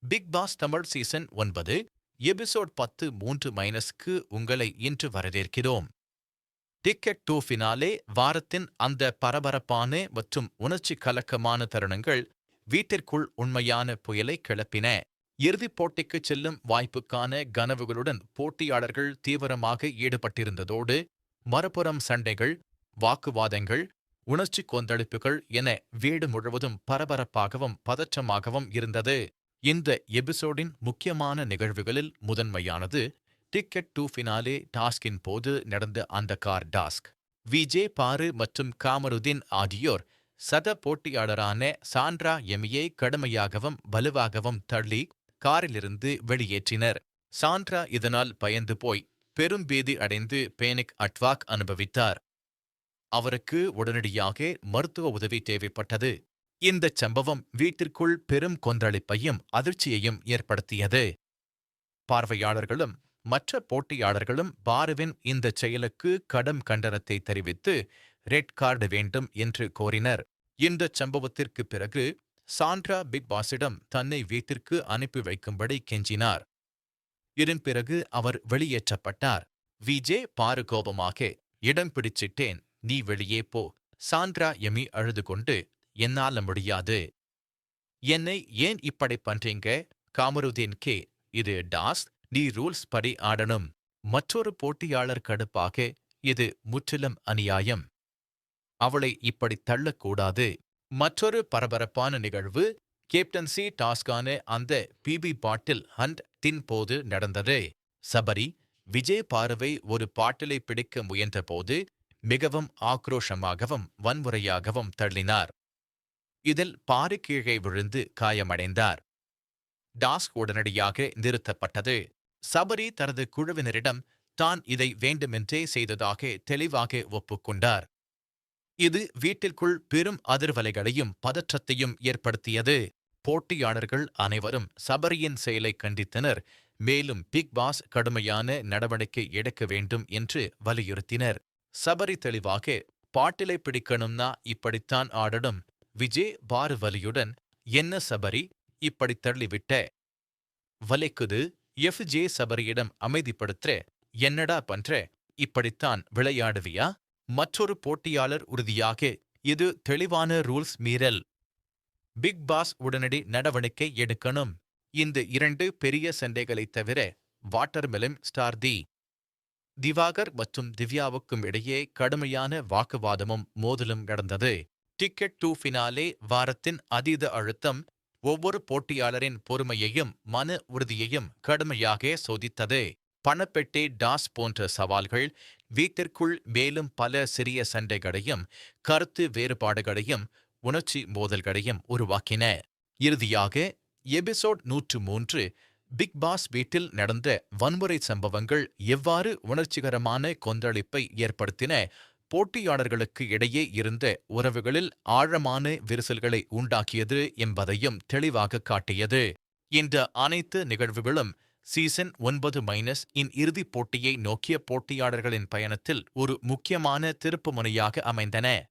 Big Boss Tamil season 9 episode 10 3 உங்களை இன்று வரவேற்கிறோம். டிக்கெட் டூ ஃபினாலே வாரத்தின் அந்த பரபரப்பான மற்றும் உணர்ச்சி கலக்கமான தருணங்கள் வீட்டிற்குள் உண்மையான புயலை கிளப்பின. இறுதிப் போட்டிக்குச் செல்லும் வாய்ப்புக்கான கனவுகளுடன் போட்டியாளர்கள் தீவிரமாக ஈடுபட்டிருந்ததோடு மறுபுறம் சண்டைகள், வாக்குவாதங்கள், உணர்ச்சி கொந்தளிப்புகள் என வீடு முழுவதும் பரபரப்பாகவும் பதற்றமாகவும் இருந்தது. இந்த எபிசோடின் முக்கியமான நிகழ்வுகளில் முதன்மையானது டிக்கெட் டூ ஃபினாலே டாஸ்கின் போது நடந்த அந்த கார் டாஸ்க். விஜே பாரு மற்றும் காமருதீன் ஆகியோர் சக போட்டியாளரான சாண்ட்ரா எமியை கடுமையாகவும் வலுவாகவும் தள்ளி காரிலிருந்து வெளியேற்றினர். சாண்ட்ரா இதனால் பயந்து போய் பெரும் பீதி அடைந்து பேனிக் அட்டாக் அனுபவித்தார். அவருக்கு உடனடியாக மருத்துவ உதவி தேவைப்பட்டது. இந்தச் சம்பவம் வீட்டிற்குள் பெரும் கொந்தளிப்பையும் அதிர்ச்சியையும் ஏற்படுத்தியது. பார்வையாளர்களும் மற்ற போட்டியாளர்களும் பாருவின் இந்தச் செயலுக்கு கடும் கண்டனத்தை தெரிவித்து ரெட் கார்டு வேண்டும் என்று கோரினர். இந்தச் சம்பவத்திற்குப் பிறகு சாண்ட்ரா பிக் பாஸிடம் தன்னை வீட்டிற்கு அனுப்பி வைக்கும்படி கெஞ்சினார். இதன் பிறகு அவர் வெளியேற்றப்பட்டார். விஜே பாரு கோபமாக, இடம் பிடிச்சிட்டேன், நீ வெளியே போ. சாண்ட்ரா எமி அழுது கொண்டு, என்னால முடியாது. என்னை ஏன் இப்படி பண்றீங்க? காமருதீன் கே, இது டாஸ், நீ ரூல்ஸ் படி ஆடணும். மற்றொரு போட்டியாளர் கடுப்பாக, இது முற்றிலும் அநியாயம். அவளை இப்படி தள்ளக்கூடாது. மற்றொரு பரபரப்பான நிகழ்வு கேப்டன்சி டாஸ்கான அந்த பிபி பாட்டில் ஹண்ட் தின் போது நடந்தது. சபரி விஜய் பாருவை ஒரு பாட்டிலை பிடிக்க முயன்றபோது மிகவும் ஆக்ரோஷமாகவும் வன்முறையாகவும் தள்ளினார். இதில் பாரு கீழே விழுந்து காயமடைந்தார். டாஸ்க் உடனடியாக நிறுத்தப்பட்டது. சபரி தனது குழுவினரிடம் தான் இதை வேண்டுமென்றே செய்ததாக தெளிவாக ஒப்புக்கொண்டார். இது வீட்டிற்குள் பெரும் அதிர்வலைகளையும் பதற்றத்தையும் ஏற்படுத்தியது. போட்டியாளர்கள் அனைவரும் சபரியின் செயலை கண்டித்தனர். மேலும் பிக் பாஸ் கடுமையான நடவடிக்கை எடுக்க வேண்டும் என்று வலியுறுத்தினர். சபரி தெளிவாக, பாட்டிலை பிடிக்கணும்னா இப்படித்தான் ஆடணும். விஜய் பாரு வலியுடன், என்ன சபரி இப்படி தள்ளிவிட்ட? வலிக்குது. எஃப்.ஜே சபரியிடம் அமைதிப்படுத்த, என்னடா பண்ற? இப்படித்தான் விளையாடுவியா? மற்றொரு போட்டியாளர் உறுதியாக, இது தெளிவான ரூல்ஸ் மீறல். பிக் பாஸ் உடனடி நடவடிக்கை எடுக்கணும். இந்த இரண்டு பெரிய சண்டைகளைத் தவிர வாட்டர்மெலன் ஸ்டார் திவாகர் மற்றும் திவ்யாவுக்கும் இடையே கடுமையான வாக்குவாதமும் மோதலும் நடந்தது. டிக்கெட் டூ ஃபினாலே வாரத்தின் அதீத அழுத்தம் ஒவ்வொரு போட்டியாளரின் பொறுமையையும் மன உறுதியையும் கடுமையாக சோதித்தது. பணப்பெட்டே டாஸ் போன்ற சவால்கள் வீட்டிற்குள் மேலும் பல சிறிய சண்டைகளையும் கருத்து வேறுபாடுகளையும் உணர்ச்சி மோதல்களையும் உருவாக்கின. இறுதியாக எபிசோட் 103 பிக் பாஸ் வீட்டில் நடந்த வன்முறை சம்பவங்கள் எவ்வாறு உணர்ச்சிகரமான கொந்தளிப்பை ஏற்படுத்தின, போட்டியாளர்களுக்கு இடையே இருந்த உறவுகளில் ஆழமான விரிசல்களை உண்டாக்கியது என்பதையும் தெளிவாக காட்டியது. இந்த அனைத்து நிகழ்வுகளும் சீசன் 9 இன் இறுதிப் போட்டியை நோக்கிய போட்டியாளர்களின் பயணத்தில் ஒரு முக்கியமான திருப்புமுனையாக அமைந்தன.